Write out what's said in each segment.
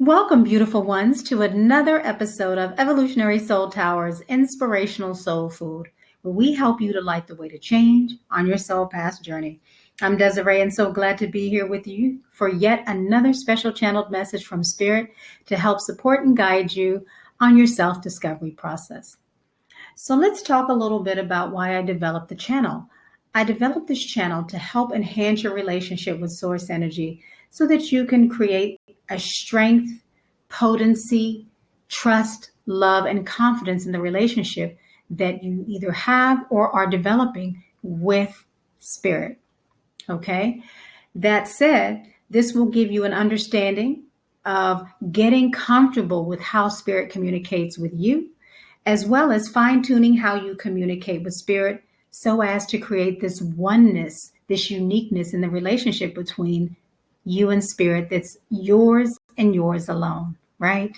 Welcome, beautiful ones, to another episode of Evolutionary Soul Tower's Inspirational Soul Food, where we help you to light the way to change on your soul path journey. I'm Desiree, and so glad to be here with you for yet another special channeled message from Spirit to help support and guide you on your self-discovery process. So let's talk a little bit about why I developed the channel. I developed this channel to help enhance your relationship with source energy so that you can create a strength, potency, trust, love, and confidence in the relationship that you either have or are developing with Spirit. Okay? That said, this will give you an understanding of getting comfortable with how Spirit communicates with you, as well as fine-tuning how you communicate with Spirit so as to create this oneness, this uniqueness in the relationship between you and Spirit that's yours and yours alone, right?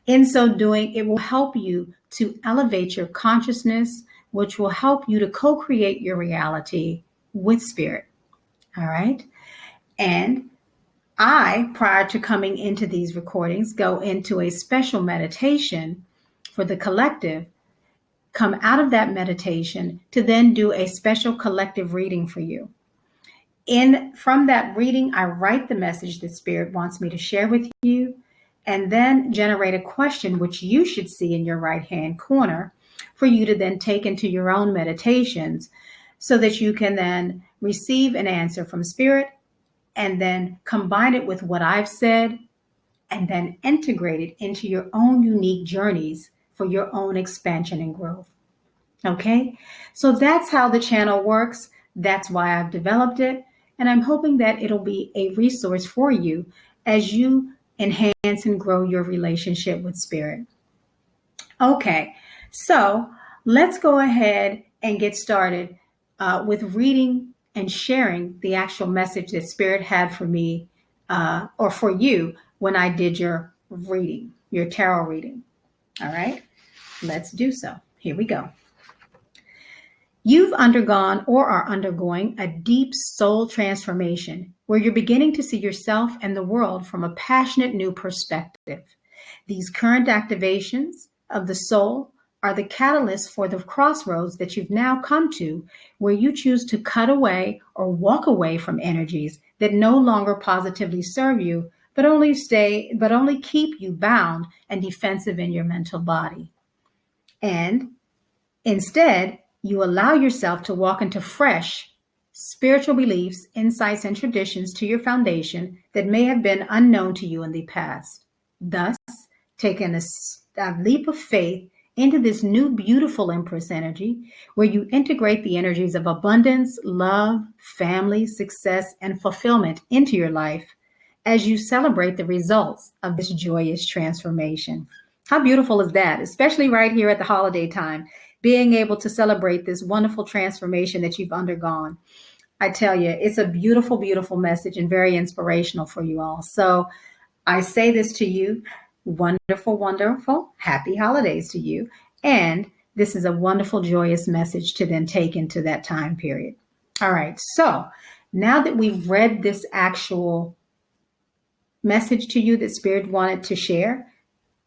In so doing, it will help you to elevate your consciousness, which will help you to co-create your reality with Spirit, all right? And I, prior to coming into these recordings, go into a special meditation for the collective, come out of that meditation to then do a special collective reading for you. From that reading, I write the message that Spirit wants me to share with you, and then generate a question which you should see in your right-hand corner for you to then take into your own meditations so that you can then receive an answer from Spirit and then combine it with what I've said and then integrate it into your own unique journeys for your own expansion and growth. Okay? So that's how the channel works. That's why I've developed it. And I'm hoping that it'll be a resource for you as you enhance and grow your relationship with Spirit. Okay, so let's go ahead and get started with reading and sharing the actual message that Spirit had for me or for you when I did your reading, your tarot reading. All right, let's do so. Here we go. You've undergone or are undergoing a deep soul transformation where you're beginning to see yourself and the world from a passionate new perspective. These current activations of the soul are the catalyst for the crossroads that you've now come to, where you choose to cut away or walk away from energies that no longer positively serve you, but only keep you bound and defensive in your mental body. And instead, you allow yourself to walk into fresh spiritual beliefs, insights, and traditions to your foundation that may have been unknown to you in the past. Thus, taking a leap of faith into this new beautiful Empress energy, where you integrate the energies of abundance, love, family, success, and fulfillment into your life as you celebrate the results of this joyous transformation. How beautiful is that? Especially right here at the holiday time, being able to celebrate this wonderful transformation that you've undergone. I tell you, it's a beautiful, beautiful message and very inspirational for you all. So I say this to you, wonderful, wonderful, happy holidays to you. And this is a wonderful, joyous message to then take into that time period. All right. So now that we've read this actual message to you that Spirit wanted to share,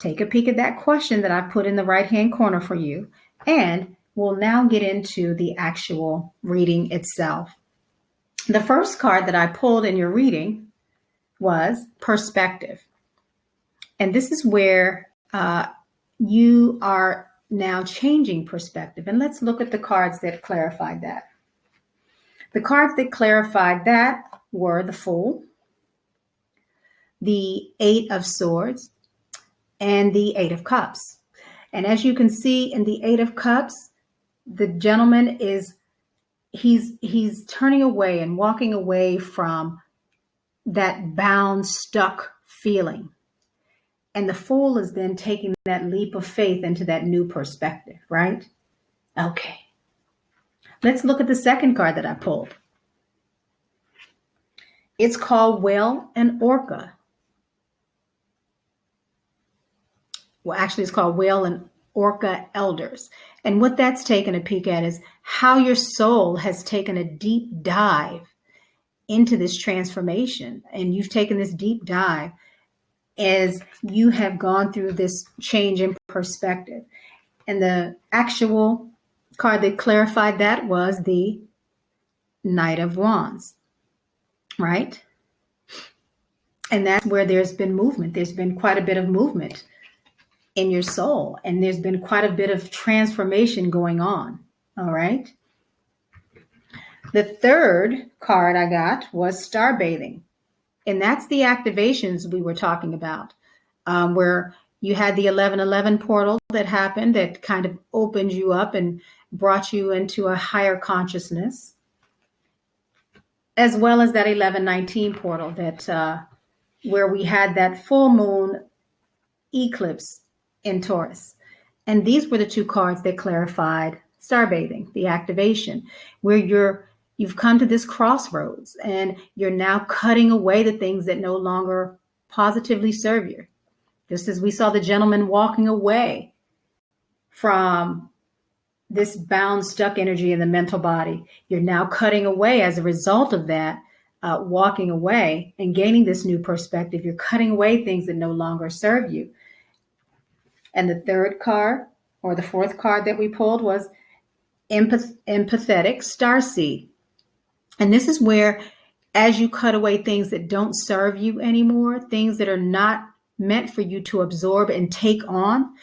take a peek at that question that I put in the right-hand corner for you. And we'll now get into the actual reading itself. The first card that I pulled in your reading was perspective. And this is where you are now changing perspective. And let's look at the cards that clarified that. The cards that clarified that were the Fool, the Eight of Swords, and the Eight of Cups. And as you can see in the Eight of Cups, the gentleman he's turning away and walking away from that bound, stuck feeling. And the Fool is then taking that leap of faith into that new perspective, right? Okay. Let's look at the second card that I pulled. It's called Whale and Orca. Well, actually, it's called Whale and Orca Elders. And what that's taken a peek at is how your soul has taken a deep dive into this transformation. And you've taken this deep dive is you have gone through this change in perspective. And the actual card that clarified that was the Knight of Wands, right? And that's where there's been movement. There's been quite a bit of movement in your soul, and there's been quite a bit of transformation going on. All right. The third card I got was Star Bathing. And that's the activations we were talking about, where you had the 1111 portal that happened that kind of opened you up and brought you into a higher consciousness, as well as that 1119 portal that where we had that full moon eclipse in Taurus. And these were the two cards that clarified star bathing, the activation, where you've come to this crossroads and you're now cutting away the things that no longer positively serve you. Just as we saw the gentleman walking away from this bound, stuck energy in the mental body, you're now cutting away as a result of that, walking away and gaining this new perspective. You're cutting away things that no longer serve you. And the third card, or the fourth card that we pulled, was empathetic starseed. And this is where, as you cut away things that don't serve you anymore, things that are not meant for you to absorb and take on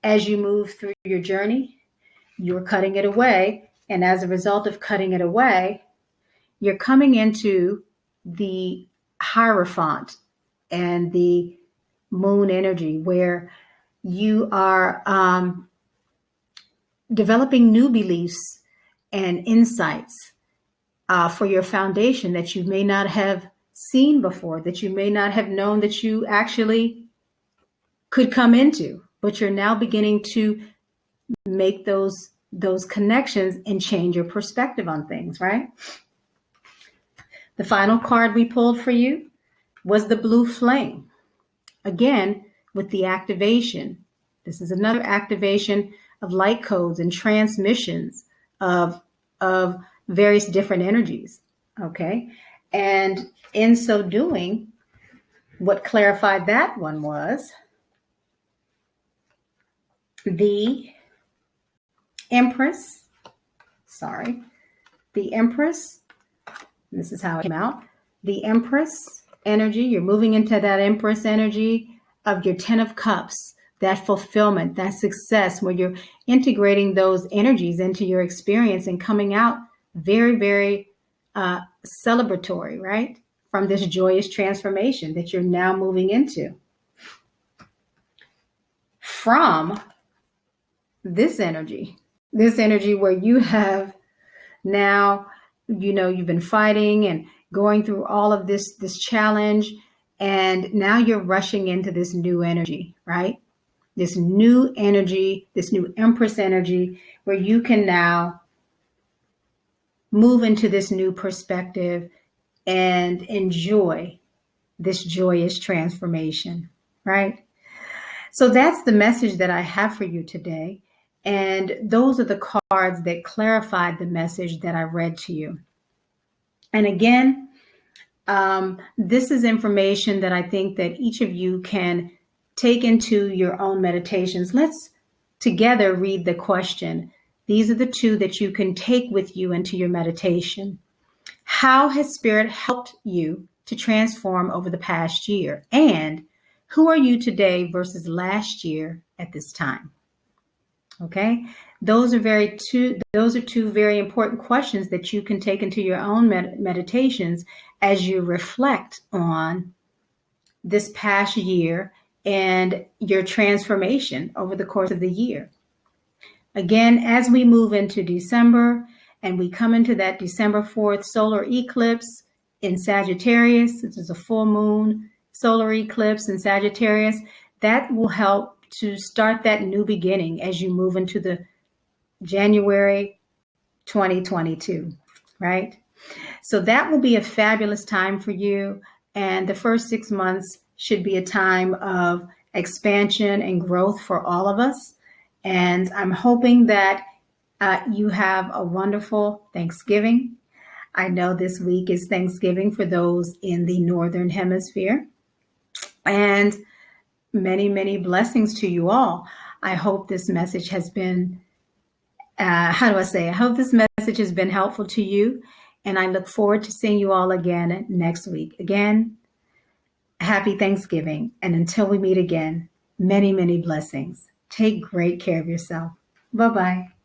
as you move through your journey, you're cutting it away. And as a result of cutting it away, you're coming into the Hierophant and the moon energy, where you are developing new beliefs and insights for your foundation that you may not have seen before, that you may not have known that you actually could come into, but you're now beginning to make those connections and change your perspective on things, right? The final card we pulled for you was the Blue Flame. Again, with the activation. This is another activation of light codes and transmissions of various different energies. Okay. And in so doing, what clarified that one was the Empress. The Empress. This is how it came out. The Empress energy. You're moving into that Empress energy of your 10 of Cups, that fulfillment, that success, where you're integrating those energies into your experience and coming out very, very celebratory, right? From this joyous transformation that you're now moving into. From this energy where you have now, you've been fighting and going through all of this challenge, and now you're rushing into this new energy, right? This new energy, this new Empress energy, where you can now move into this new perspective and enjoy this joyous transformation, right? So that's the message that I have for you today. And those are the cards that clarified the message that I read to you. And again, this is information that I think that each of you can take into your own meditations. Let's together read the question. These are the two that you can take with you into your meditation. How has Spirit helped you to transform over the past year? And who are you today versus last year at this time? Okay, those are two very important questions that you can take into your own meditations as you reflect on this past year and your transformation over the course of the year. Again, as we move into December and we come into that December 4th solar eclipse in Sagittarius, this is a full moon solar eclipse in Sagittarius, that will help to start that new beginning as you move into the January 2022, right? So that will be a fabulous time for you. And the first 6 months should be a time of expansion and growth for all of us. And I'm hoping that you have a wonderful Thanksgiving. I know this week is Thanksgiving for those in the Northern Hemisphere. And many, many blessings to you all. I hope this message has been, how do I say? I hope this message has been helpful to you. And I look forward to seeing you all again next week. Again, happy Thanksgiving. And until we meet again, many, many blessings. Take great care of yourself. Bye bye.